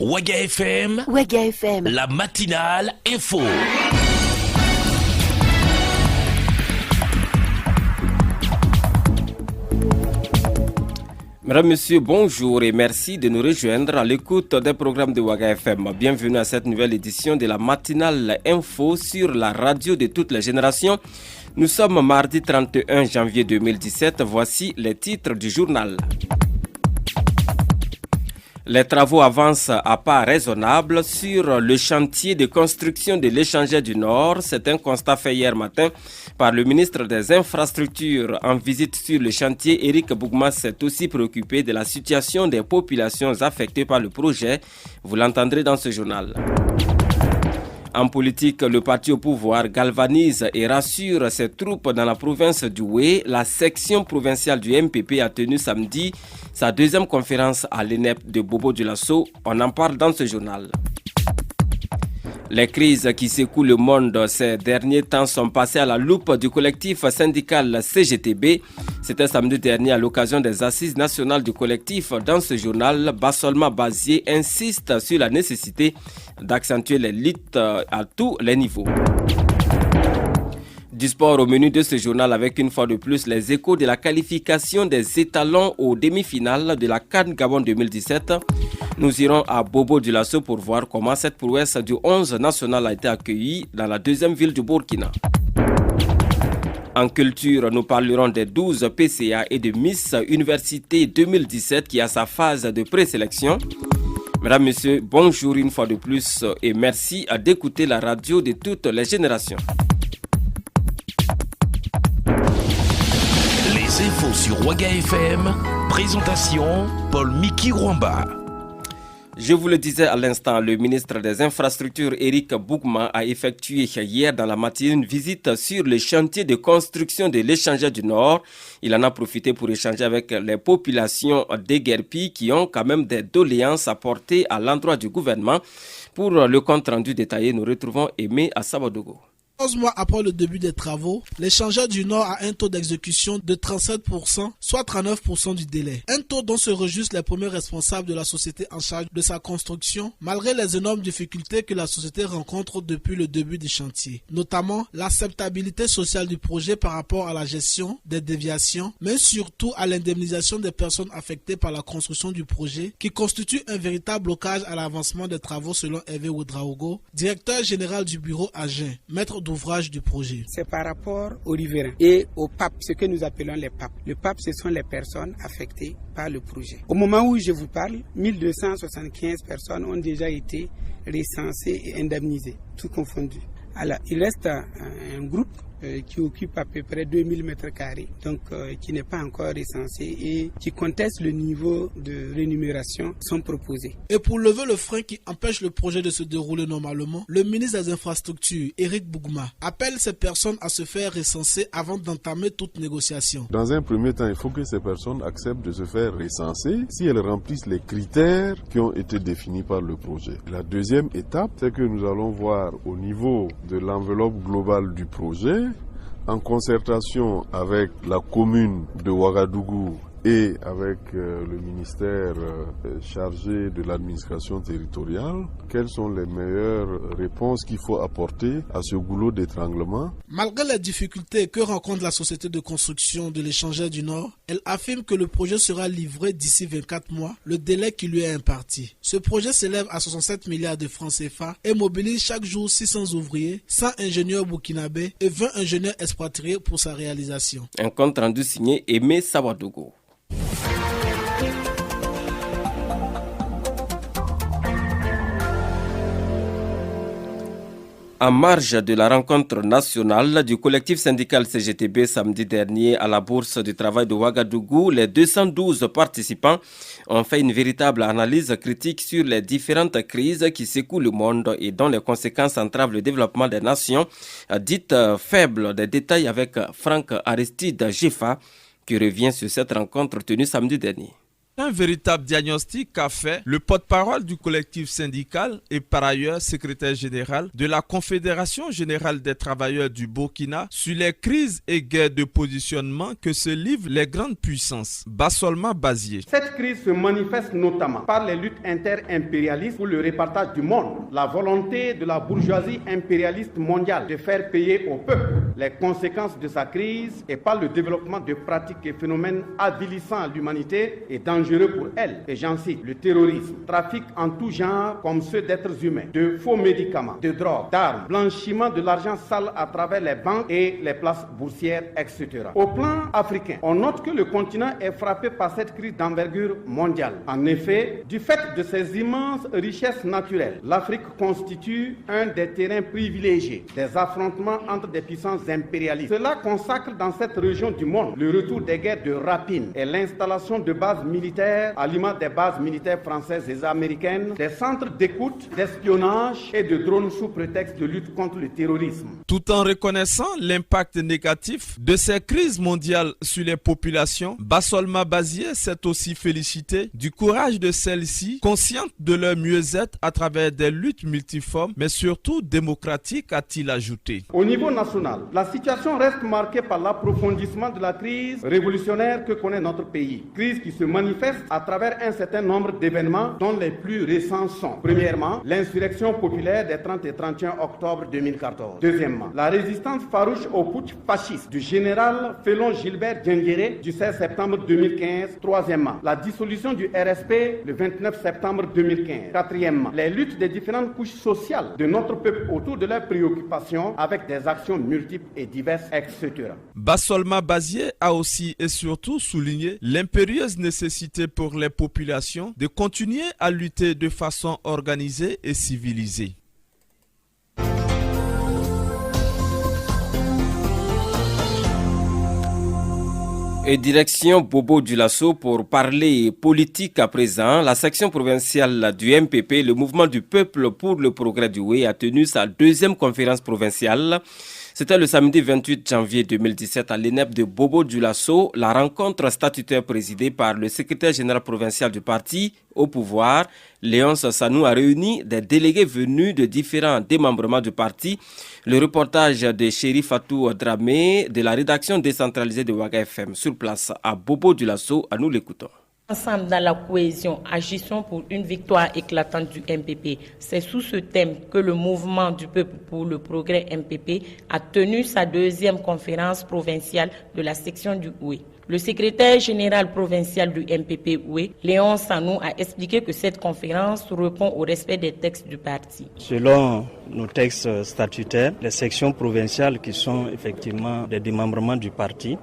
Waga FM, la matinale info. Mesdames, Messieurs, bonjour et merci de nous rejoindre à l'écoute des programmes de Waga FM. Bienvenue à cette nouvelle édition de la matinale info sur la radio de toutes les générations. Nous sommes mardi 31 janvier 2017. Voici les titres du journal. Les travaux avancent à pas raisonnable sur le chantier de construction de l'échangeur du Nord. C'est un constat fait hier matin par le ministre des Infrastructures. En visite sur le chantier, Éric Bougma s'est aussi préoccupé de la situation des populations affectées par le projet. Vous l'entendrez dans ce journal. En politique, le parti au pouvoir galvanise et rassure ses troupes dans la province du Houé. La section provinciale du MPP a tenu samedi sa deuxième conférence à l'ENEP de Bobo Dioulasso. On en parle dans ce journal. Les crises qui secouent le monde ces derniers temps sont passées à la loupe du collectif syndical CGTB. C'était samedi dernier à l'occasion des assises nationales du collectif. Dans ce journal, Bassolma Bazier insiste sur la nécessité d'accentuer les luttes à tous les niveaux. Du sport au menu de ce journal avec une fois de plus les échos de la qualification des étalons aux demi-finales de la CAN Gabon 2017. Nous irons à Bobo Dioulasso pour voir comment cette prouesse du 11 national a été accueillie dans la deuxième ville du Burkina. En culture, nous parlerons des 12 PCA et de Miss Université 2017 qui a sa phase de présélection. Mesdames, Messieurs, bonjour une fois de plus et merci d'écouter la radio de toutes les générations. Les infos sur Waga FM, présentation Paul-Miki Rwamba. Je vous le disais à l'instant, le ministre des Infrastructures, Éric Bougma, a effectué hier dans la matinée une visite sur le chantier de construction de l'échangeur du Nord. Il en a profité pour échanger avec les populations déguerpies qui ont quand même des doléances à porter à l'endroit du gouvernement. Pour le compte rendu détaillé, nous retrouvons Aimé à Sabadogo. 11 mois après le début des travaux, l'échangeur du Nord a un taux d'exécution de 37%, soit 39% du délai. Un taux dont se réjouissent les premiers responsables de la société en charge de sa construction, malgré les énormes difficultés que la société rencontre depuis le début du chantier. Notamment l'acceptabilité sociale du projet par rapport à la gestion des déviations, mais surtout à l'indemnisation des personnes affectées par la construction du projet, qui constitue un véritable blocage à l'avancement des travaux selon Hervé Ouedraogo, directeur général du bureau Agen, maître d'ouvrage du projet. C'est par rapport aux riverains et aux PAP, ce que nous appelons les PAP. Les PAP, ce sont les personnes affectées par le projet. Au moment où je vous parle, 1275 personnes ont déjà été recensées et indemnisées, tout confondu. Alors, il reste un groupe qui occupe à peu près 2000 m², donc qui n'est pas encore recensé et qui conteste le niveau de rémunération sont proposés. Et pour lever le frein qui empêche le projet de se dérouler normalement, le ministre des Infrastructures, Éric Bougma, appelle ces personnes à se faire recenser avant d'entamer toute négociation. Dans un premier temps, il faut que ces personnes acceptent de se faire recenser si elles remplissent les critères qui ont été définis par le projet. La deuxième étape, c'est que nous allons voir au niveau de l'enveloppe globale du projet, en concertation avec la commune de Ouagadougou et avec le ministère chargé de l'administration territoriale, quelles sont les meilleures réponses qu'il faut apporter à ce goulot d'étranglement. Malgré les difficultés que rencontre la société de construction de l'échangeur du Nord, elle affirme que le projet sera livré d'ici 24 mois, le délai qui lui est imparti. Ce projet s'élève à 67 milliards de francs CFA et mobilise chaque jour 600 ouvriers, 100 ingénieurs burkinabés et 20 ingénieurs expatriés pour sa réalisation. Un compte rendu signé Aimé Sawadogo. En marge de la rencontre nationale du collectif syndical CGTB samedi dernier à la Bourse du travail de Ouagadougou, les 212 participants ont fait une véritable analyse critique sur les différentes crises qui secouent le monde et dont les conséquences entravent le développement des nations dites faibles. Des détails avec Franck Aristide Jeffa qui revient sur cette rencontre tenue samedi dernier. Un véritable diagnostic qu'a fait le porte-parole du collectif syndical et par ailleurs secrétaire général de la Confédération générale des travailleurs du Burkina sur les crises et guerres de positionnement que se livrent les grandes puissances. Bassolma Bazié. Cette crise se manifeste notamment par les luttes inter-impérialistes pour le répartage du monde, la volonté de la bourgeoisie impérialiste mondiale de faire payer au peuple les conséquences de sa crise et par le développement de pratiques et phénomènes avilissant l'humanité et dangereux pour elle. Et j'en cite le terrorisme, trafic en tout genre comme ceux d'êtres humains, de faux médicaments, de drogue, d'armes, blanchiment de l'argent sale à travers les banques et les places boursières, etc. Au plan africain, on note que le continent est frappé par cette crise d'envergure mondiale. En effet, du fait de ses immenses richesses naturelles, l'Afrique constitue un des terrains privilégiés des affrontements entre des puissances impérialistes. Cela consacre dans cette région du monde le retour des guerres de rapine et l'installation de bases militaires à l'image des bases militaires françaises et américaines, des centres d'écoute, d'espionnage et de drones sous prétexte de lutte contre le terrorisme. Tout en reconnaissant l'impact négatif de ces crises mondiales sur les populations, Bassolma Bazié s'est aussi félicité du courage de celles-ci, conscientes de leur mieux-être à travers des luttes multiformes, mais surtout démocratiques, a-t-il ajouté. Au niveau national, la situation reste marquée par l'approfondissement de la crise révolutionnaire que connaît notre pays. Crise qui se manifeste à travers un certain nombre d'événements dont les plus récents sont, premièrement, l'insurrection populaire des 30 et 31 octobre 2014. Deuxièmement, la résistance farouche au putsch fasciste du général Félon Gilbert Diendéré du 16 septembre 2015. Troisièmement, la dissolution du RSP le 29 septembre 2015. Quatrièmement, les luttes des différentes couches sociales de notre peuple autour de leurs préoccupations avec des actions multiples et diverses, etc. Bassolma Bazié a aussi et surtout souligné l'impérieuse nécessité pour les populations de continuer à lutter de façon organisée et civilisée. Et direction Bobo Dioulasso pour parler politique à présent. La section provinciale du MPP, le mouvement du peuple pour le progrès du Oué, a tenu sa deuxième conférence provinciale. C'était le samedi 28 janvier 2017 à l'ENEP de Bobo Dioulasso. La rencontre statutaire présidée par le secrétaire général provincial du parti au pouvoir, Léonce Sanou, a réuni des délégués venus de différents démembrements du parti. Le reportage de Chéri Fatou Dramé de la rédaction décentralisée de Ouaga FM sur place à Bobo Dioulasso. À nous l'écoutons. Ensemble dans la cohésion, agissons pour une victoire éclatante du MPP. C'est sous ce thème que le mouvement du peuple pour le progrès MPP a tenu sa deuxième conférence provinciale de la section du Oué. Le secrétaire général provincial du MPP Oué, Léon Sanou, a expliqué que cette conférence répond au respect des textes du parti. Selon nos textes statutaires, les sections provinciales qui sont effectivement des démembrements du parti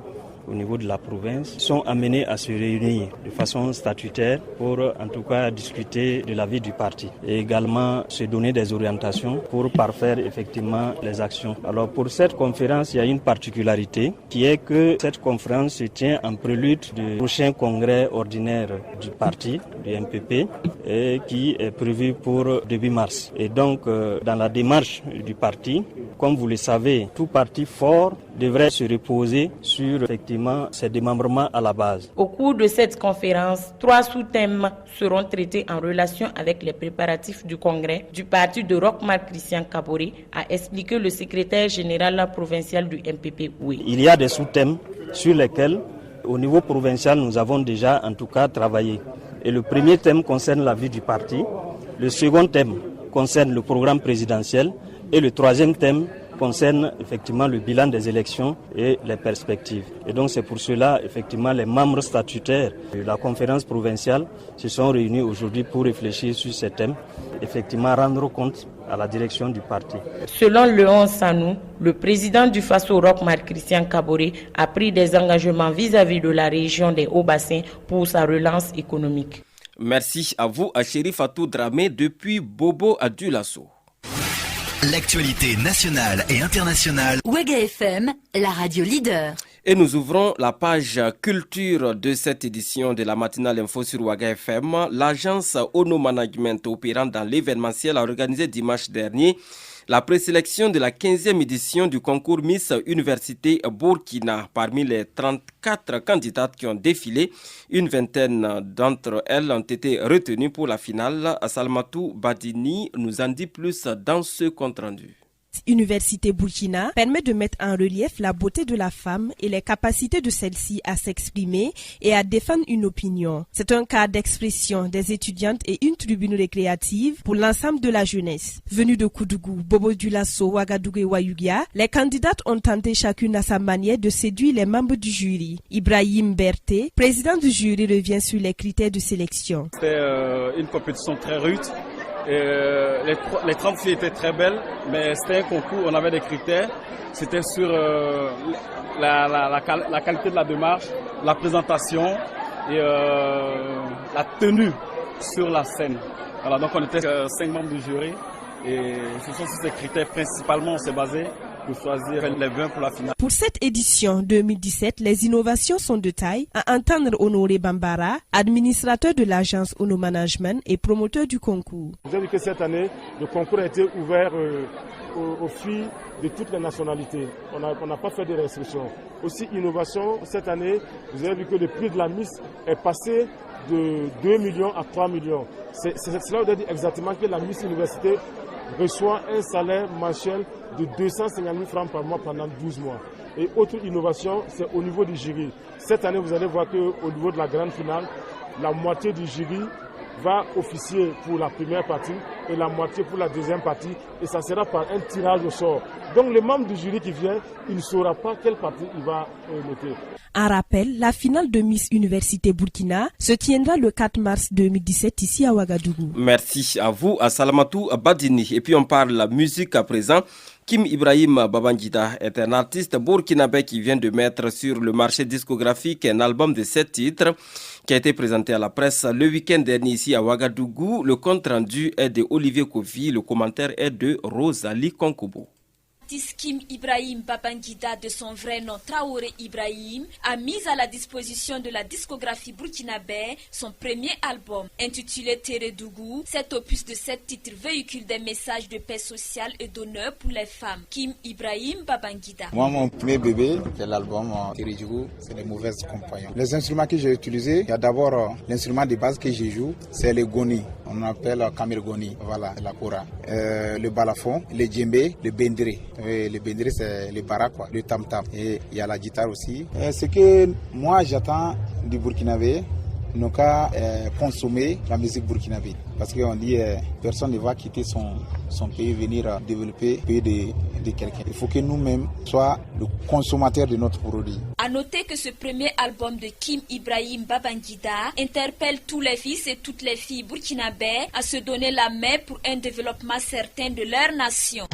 au niveau de la province sont amenés à se réunir de façon statutaire pour en tout cas discuter de la vie du parti et également se donner des orientations pour parfaire effectivement les actions. Alors pour cette conférence, il y a une particularité qui est que cette conférence se tient en prélude du prochain congrès ordinaire du parti, du MPP, et qui est prévu pour début mars. Et donc dans la démarche du parti, comme vous le savez, tout parti fort devrait se reposer sur effectivement ces démembrements à la base. Au cours de cette conférence, 3 sous-thèmes seront traités en relation avec les préparatifs du congrès du parti de Roch-Marc Christian Kaboré, a expliqué le secrétaire général provincial du MPP Oué. Il y a des sous-thèmes sur lesquels, au niveau provincial, nous avons déjà en tout cas travaillé. Et le premier thème concerne la vie du parti, le second thème concerne le programme présidentiel et le troisième thème concerne effectivement le bilan des élections et les perspectives. Et donc c'est pour cela effectivement les membres statutaires de la conférence provinciale se sont réunis aujourd'hui pour réfléchir sur ces thèmes, effectivement rendre compte à la direction du parti. Selon Léon Sanou, le président du FASO Roch-Marc Christian Kaboré a pris des engagements vis-à-vis de la région des Hauts-Bassins pour sa relance économique. Merci à vous, à Chéri Fatou Dramé depuis Bobo à Dioulasso. L'actualité nationale et internationale. Ouaga FM, la radio leader. Et nous ouvrons la page culture de cette édition de la matinale info sur Ouaga FM. L'agence Ono Management opérant dans l'événementiel a organisé dimanche dernier la présélection de la 15e édition du concours Miss Université Burkina. Parmi les 34 candidates qui ont défilé, une vingtaine d'entre elles ont été retenues pour la finale. Salmatou Badini nous en dit plus dans ce compte-rendu. Université Burkina permet de mettre en relief la beauté de la femme et les capacités de celle-ci à s'exprimer et à défendre une opinion. C'est un cadre d'expression des étudiantes et une tribune récréative pour l'ensemble de la jeunesse. Venues de Koudougou, Bobo Dioulasso, Ouagadougou et Wayugia, les candidates ont tenté chacune à sa manière de séduire les membres du jury. Ibrahim Berté, président du jury, revient sur les critères de sélection. C'était une compétition très rude. Les 30 filles étaient très belles, mais c'était un concours, on avait des critères. C'était sur la qualité de la démarche, la présentation et la tenue sur la scène. Voilà, donc on était 5 membres du jury et ce sont sur ces critères principalement on s'est basé pour choisir les 20 pour la finale. Pour cette édition 2017, les innovations sont de taille, à entendre Honoré Bambara, administrateur de l'agence Ono Management et promoteur du concours. Vous avez vu que cette année, le concours a été ouvert aux filles de toutes les nationalités. On n'a pas fait de restrictions. Aussi, innovation, cette année, vous avez vu que le prix de la Miss est passé de 2 millions à 3 millions. Cela veut dire exactement que la Miss Université reçoit un salaire mensuel de 250 000 francs par mois pendant 12 mois. Et autre innovation, c'est au niveau du jury. Cette année, vous allez voir qu'au niveau de la grande finale, la moitié du jury va officier pour la première partie et la moitié pour la deuxième partie. Et ça sera par un tirage au sort. Donc le membre du jury qui vient, il ne saura pas quelle partie il va noter. En rappel, la finale de Miss Université Burkina se tiendra le 4 mars 2017 ici à Ouagadougou. Merci à vous, à Salamatou Badini. Et puis on parle de la musique à présent. Kim Ibrahim Babangida est un artiste burkinabé qui vient de mettre sur le marché discographique un album de 7 titres qui a été présenté à la presse le week-end dernier ici à Ouagadougou. Le compte rendu est de Olivier Kofi, le commentaire est de Rosalie Konkobo. Kim Ibrahim Babangida, de son vrai nom Traoré Ibrahim, a mis à la disposition de la discographie burkinabé son premier album intitulé Térédougou. Cet opus de 7 titres véhicule des messages de paix sociale et d'honneur pour les femmes. Kim Ibrahim Babangida. Moi, mon premier bébé, c'est l'album Térédougou, c'est les mauvaises compagnons. Les instruments que j'ai utilisés, il y a d'abord l'instrument de base que je joue, c'est le goni. On appelle Kamir Goni, voilà, la kora. Le balafon, le djembé, le bendré. Le bendré, c'est le bara, quoi, le tam-tam. Et il y a la guitare aussi. Ce que moi, j'attends du Burkinabé, nous qu'à consommer la musique burkinabé. Parce qu'on dit personne ne va quitter son pays, venir développer le pays de quelqu'un. Il faut que nous-mêmes soyons le consommateur de notre produit. À noter que ce premier album de Kim Ibrahim Babangida interpelle tous les fils et toutes les filles burkinabés à se donner la main pour un développement certain de leur nation.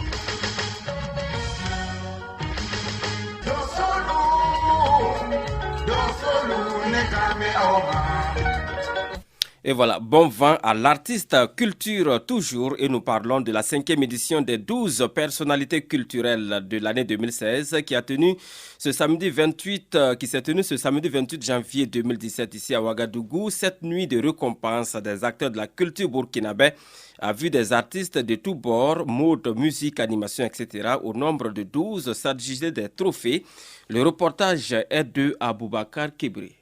Et voilà, bon vent à l'artiste culture toujours et nous parlons de la 5e édition des 12 personnalités culturelles de l'année 2016 qui s'est tenue ce samedi 28 janvier 2017 ici à Ouagadougou. Cette nuit de récompense des acteurs de la culture burkinabé a vu des artistes de tous bords, mode, musique, animation, etc. Au nombre de 12 s'adjuger des trophées. Le reportage est de Aboubakar Kébré.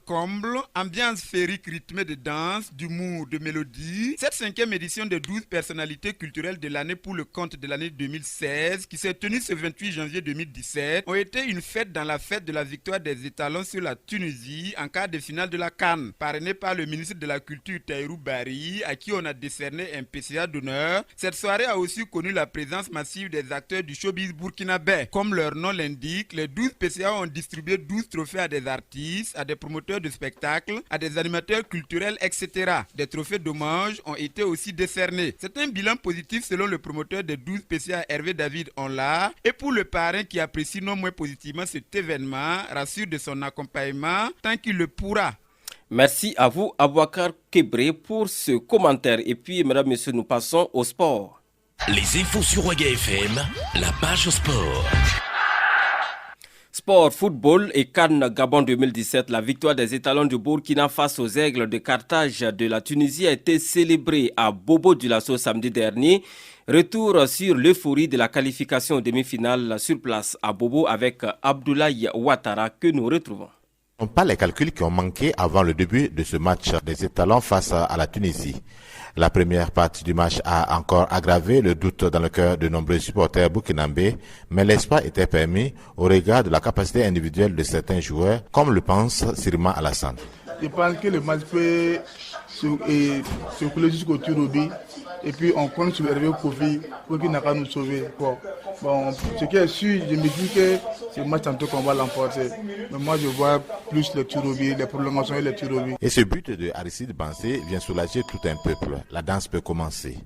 Comble, ambiance féerique rythmée de danse, d'humour, de mélodie. Cette 5e édition des 12 personnalités culturelles de l'année pour le compte de l'année 2016, qui s'est tenue ce 28 janvier 2017, ont été une fête dans la fête de la victoire des étalons sur la Tunisie en quart de finale de la CAN, parrainé par le ministre de la Culture Tahirou Bari, à qui on a décerné un PCA d'honneur. Cette soirée a aussi connu la présence massive des acteurs du showbiz burkinabé. Comme leur nom l'indique, les 12 PCA ont distribué 12 trophées à des artistes, à des promoteurs de spectacles, à des animateurs culturels, etc. Des trophées d'hommage ont été aussi décernés. C'est un bilan positif selon le promoteur des 12 PCA Hervé David Onla et pour le parrain qui apprécie non moins positivement cet événement, rassure de son accompagnement tant qu'il le pourra. Merci à vous, Aboubakar Kébré, pour ce commentaire. Et puis, mesdames, messieurs, nous passons au sport. Les infos sur Ouaga FM, la page sport. Sport, football et CAN Gabon 2017, la victoire des étalons du Burkina face aux Aigles de Carthage de la Tunisie a été célébrée à Bobo-Dioulasso samedi dernier. Retour sur l'euphorie de la qualification aux demi-finales sur place à Bobo avec Abdoulaye Ouattara que nous retrouvons. Ce ne sont pas les calculs qui ont manqué avant le début de ce match des étalons face à la Tunisie. La première partie du match a encore aggravé le doute dans le cœur de nombreux supporters burkinabés, mais l'espoir était permis au regard de la capacité individuelle de certains joueurs, comme le pense Sirma Alassane. Je pense que le match peut circuler jusqu'au Turobi et puis on compte sur Hervé Kofi pour qu'il n'a qu'à nous sauver. Bon, ce qui est sûr, je me dis que c'est le match tantôt qu'on va l'emporter. Mais moi je vois plus le Turobi, les prolongations et les Turobi. Et ce but de Aristide Bansé vient soulager tout un peuple. La danse peut commencer.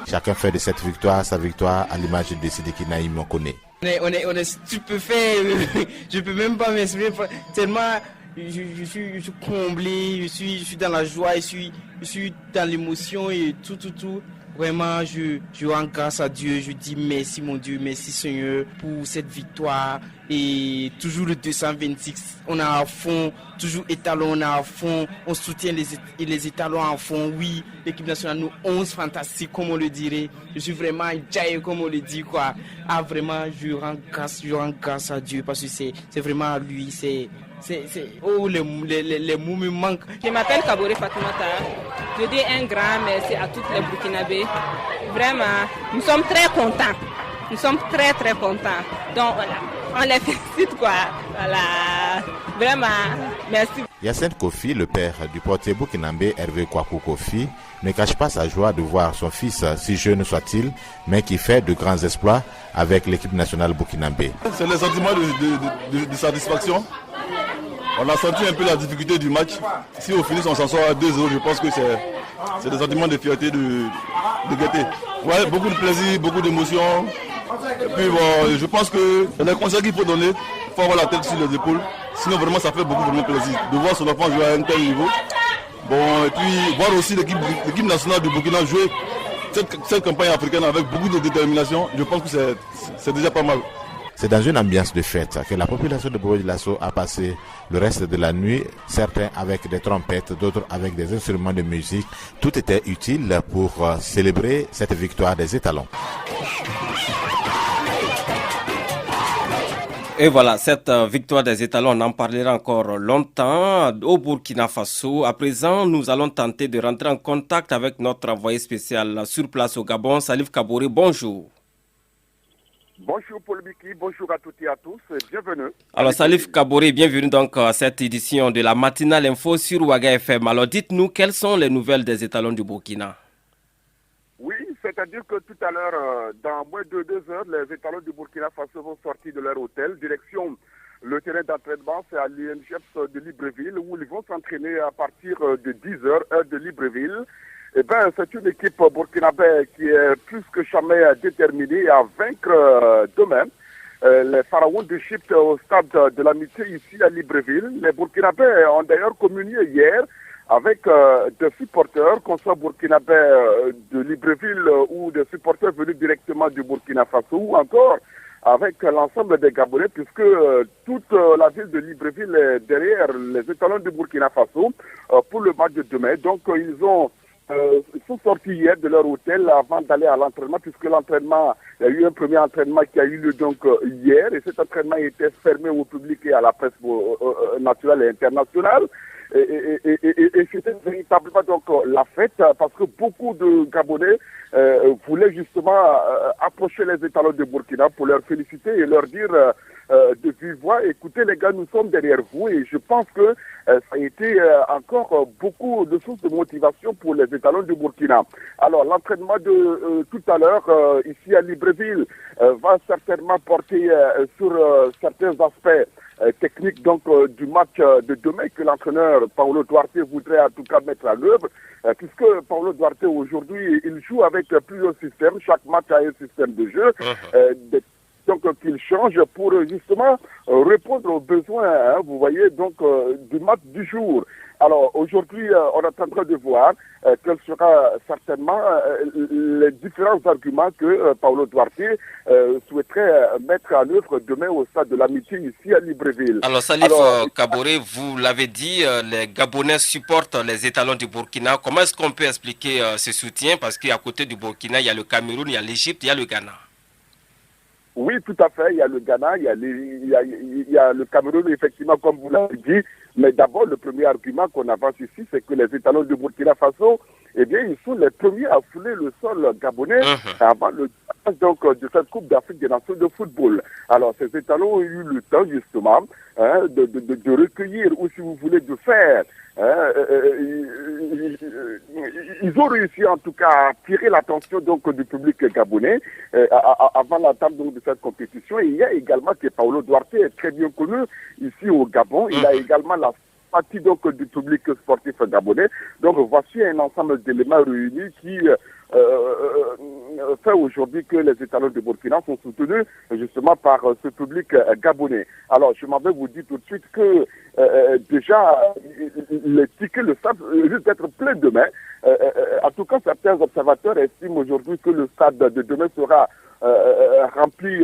Chacun fait de cette victoire sa victoire à l'image de Sidiki Naïm Mokone. On est stupéfait, je ne peux même pas m'exprimer tellement je suis comblé, je suis dans la joie, je suis dans l'émotion et tout. Vraiment, je rends grâce à Dieu, je dis merci mon Dieu, merci Seigneur pour cette victoire. Et toujours le 226, on est à fond, toujours étalon, on est à fond, on soutient les étalons à fond. Oui, l'équipe nationale, nous 11 fantastiques, comme on le dirait. Je suis vraiment jaillé, comme on le dit, quoi. Ah, vraiment, je rends grâce à Dieu parce que c'est vraiment lui, les mots me manquent. Je m'appelle Kaboré Fatoumata. Je dis un grand merci à tous les Burkinabés. Vraiment, nous sommes très contents. Nous sommes très très contents. Donc voilà, on les félicite quoi. Voilà, vraiment, merci. Yacine Kofi, le père du portier burkinabé Hervé Kwaku Kofi, ne cache pas sa joie de voir son fils, si jeune soit-il, mais qui fait de grands exploits avec l'équipe nationale burkinabé. C'est le sentiment de satisfaction. On a senti un peu la difficulté du match. Si au finish on s'en sort à 2-0, je pense que c'est des sentiments de fierté, de gaieté. Ouais, beaucoup de plaisir, beaucoup d'émotions. Et puis bon, je pense que les conseils qu'il faut donner, il faut avoir la tête sur les épaules. Sinon vraiment ça fait vraiment plaisir de voir son enfant jouer à un tel niveau. Bon, et puis voir aussi l'équipe nationale du Burkina jouer cette campagne africaine avec beaucoup de détermination. Je pense que c'est déjà pas mal. C'est dans une ambiance de fête que la population de Bobo-Dioulasso a passé le reste de la nuit, certains avec des trompettes, d'autres avec des instruments de musique. Tout était utile pour célébrer cette victoire des étalons. Et voilà, cette victoire des étalons, on en parlera encore longtemps au Burkina Faso. À présent, nous allons tenter de rentrer en contact avec notre envoyé spécial sur place au Gabon, Salif Kaboré. Bonjour. Bonjour Paul Miki, bonjour à toutes et à tous, bienvenue. Alors Salif Kaboré, bienvenue donc à cette édition de la matinale info sur Ouaga FM. Alors dites-nous, quelles sont les nouvelles des étalons du Burkina? Oui, c'est-à-dire que tout à l'heure, dans moins de 2 heures, les étalons du Burkina Faso vont sortir de leur hôtel, direction le terrain d'entraînement, c'est à l'INGEPS de Libreville, où ils vont s'entraîner à partir de 10 heures, heure de Libreville. Eh bien, c'est une équipe burkinabé qui est plus que jamais déterminée à vaincre demain les pharaons d'Égypte au stade de l'amitié ici à Libreville. Les Burkinabés ont d'ailleurs communié hier avec des supporters, qu'on soit burkinabés de Libreville ou des supporters venus directement du Burkina Faso ou encore avec l'ensemble des Gabonais, puisque toute la ville de Libreville est derrière les étalons du Burkina Faso pour le match de demain. Donc ils sont sortis hier de leur hôtel avant d'aller à l'entraînement, puisque l'entraînement, il y a eu un premier entraînement qui a eu lieu donc hier, et cet entraînement était fermé au public et à la presse nationale et internationale. Et c'était véritablement donc la fête, parce que beaucoup de Gabonais voulaient justement approcher les étalons de Burkina pour leur féliciter et leur dire de vive voix, écoutez les gars, nous sommes derrière vous, et je pense que ça a été encore beaucoup de sources de motivation pour les étalons du Burkina. Alors l'entraînement de tout à l'heure ici à Libreville va certainement porter sur certains aspects technique donc du match de demain que l'entraîneur Paulo Duarte voudrait en tout cas mettre à l'œuvre, puisque Paulo Duarte aujourd'hui il joue avec plusieurs systèmes, chaque match a un système de jeu, des donc qu'il change pour justement répondre aux besoins, vous voyez, donc du match du jour. Alors aujourd'hui, on est en train de voir quels seront certainement les différents arguments que Paulo Duarte souhaiterait mettre en œuvre demain au stade de l'Amitié ici à Libreville. Alors Salif Kaboré, vous l'avez dit, les Gabonais supportent les étalons du Burkina. Comment est-ce qu'on peut expliquer ce soutien? Parce qu'à côté du Burkina, il y a le Cameroun, il y a l'Égypte, il y a le Ghana. Oui, tout à fait. Il y a le Ghana, il y a le Cameroun, effectivement, comme vous l'avez dit. Mais d'abord, le premier argument qu'on avance ici, c'est que les étalons du Burkina Faso, eh bien, ils sont les premiers à fouler le sol gabonais avant le donc de cette Coupe d'Afrique des Nations de football. Alors, ces étalons ont eu le temps, justement, de recueillir, ou si vous voulez, de faire. Ils ont réussi, en tout cas, à attirer l'attention donc du public gabonais avant l'entame de cette compétition. Et il y a également que Paulo Duarte est très bien connu ici au Gabon. Il a également la partie donc du public sportif gabonais. Donc voici un ensemble d'éléments réunis qui fait aujourd'hui que les étalons de Burkina sont soutenus justement par ce public gabonais. Alors je m'en vais vous dire tout de suite que déjà les tickets le stade risque d'être plein demain. En tout cas, certains observateurs estiment aujourd'hui que le stade de demain sera rempli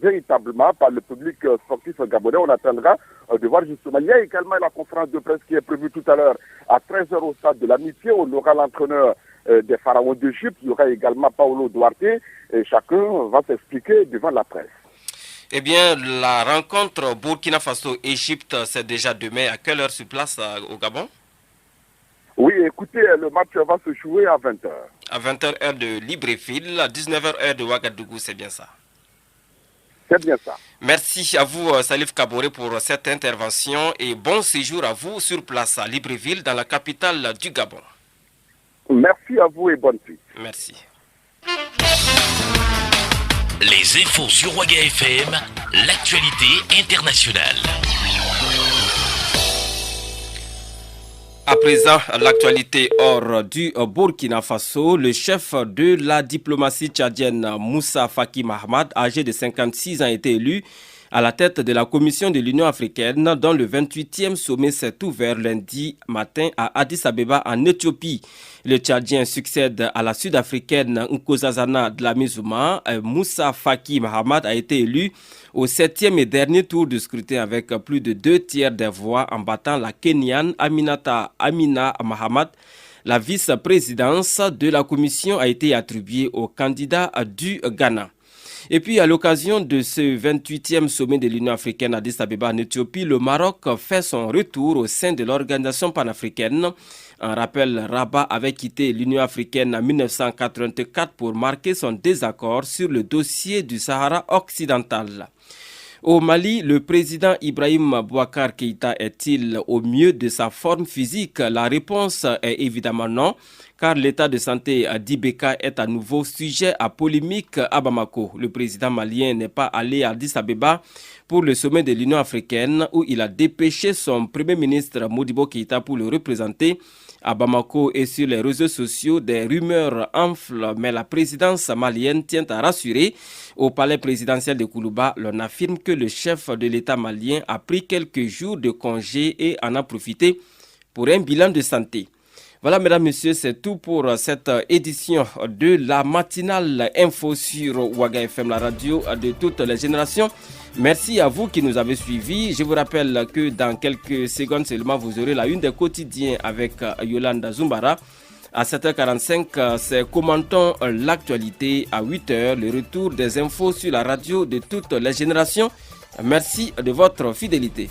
véritablement par le public sportif gabonais. On attendra de voir justement. Il y a également la conférence de presse qui est prévue tout à l'heure à 13h au stade de l'Amitié. On aura l'entraîneur des Pharaons d'Égypte. Il y aura également Paulo Duarte et chacun va s'expliquer devant la presse. Eh bien, la rencontre Burkina Faso-Égypte, c'est déjà demain. À quelle heure sur place au Gabon? Oui, écoutez, le match va se jouer à 20h. À 20h, heure de Libreville, à 19h, heure de Ouagadougou, c'est bien ça? C'est bien ça. Merci à vous, Salif Kaboré, pour cette intervention et bon séjour à vous sur place à Libreville, dans la capitale du Gabon. Merci à vous et bonne suite. Merci. Les infos sur Ouaga FM, l'actualité internationale. À présent, l'actualité hors du Burkina Faso, le chef de la diplomatie tchadienne Moussa Faki Mahamat, âgé de 56 ans, a été élu à la tête de la Commission de l'Union africaine dont le 28e sommet s'est ouvert lundi matin à Addis Abeba en Éthiopie. Le Tchadien succède à la Sud-Africaine Nkosazana Dlamini-Zuma. Moussa Faki Mahamat a été élu au 7e et dernier tour du scrutin avec plus de 2/3 des voix en battant la Kenyane Amina Mahamat. La vice-présidence de la commission a été attribuée au candidat du Ghana. Et puis, à l'occasion de ce 28e sommet de l'Union africaine à Addis Abeba en Éthiopie, le Maroc fait son retour au sein de l'organisation panafricaine. En rappel, Rabat avait quitté l'Union africaine en 1984 pour marquer son désaccord sur le dossier du Sahara occidental. Au Mali, le président Ibrahim Boubacar Keïta est-il au mieux de sa forme physique? La réponse est évidemment non, car l'état de santé d'Ibeka est à nouveau sujet à polémique à Bamako. Le président malien n'est pas allé à Addis Abeba pour le sommet de l'Union africaine où il a dépêché son premier ministre Modibo Keïta pour le représenter. À Bamako et sur les réseaux sociaux, des rumeurs enflent, mais la présidence malienne tient à rassurer. Au palais présidentiel de Koulouba, l'on affirme que le chef de l'État malien a pris quelques jours de congé et en a profité pour un bilan de santé. Voilà, mesdames, messieurs, c'est tout pour cette édition de la matinale info sur Ouaga FM, la radio de toutes les générations. Merci à vous qui nous avez suivis. Je vous rappelle que dans quelques secondes seulement, vous aurez la une des quotidiens avec Yolanda Zumbara. À 7h45, c'est commentons l'actualité. À 8h, le retour des infos sur la radio de toutes les générations. Merci de votre fidélité.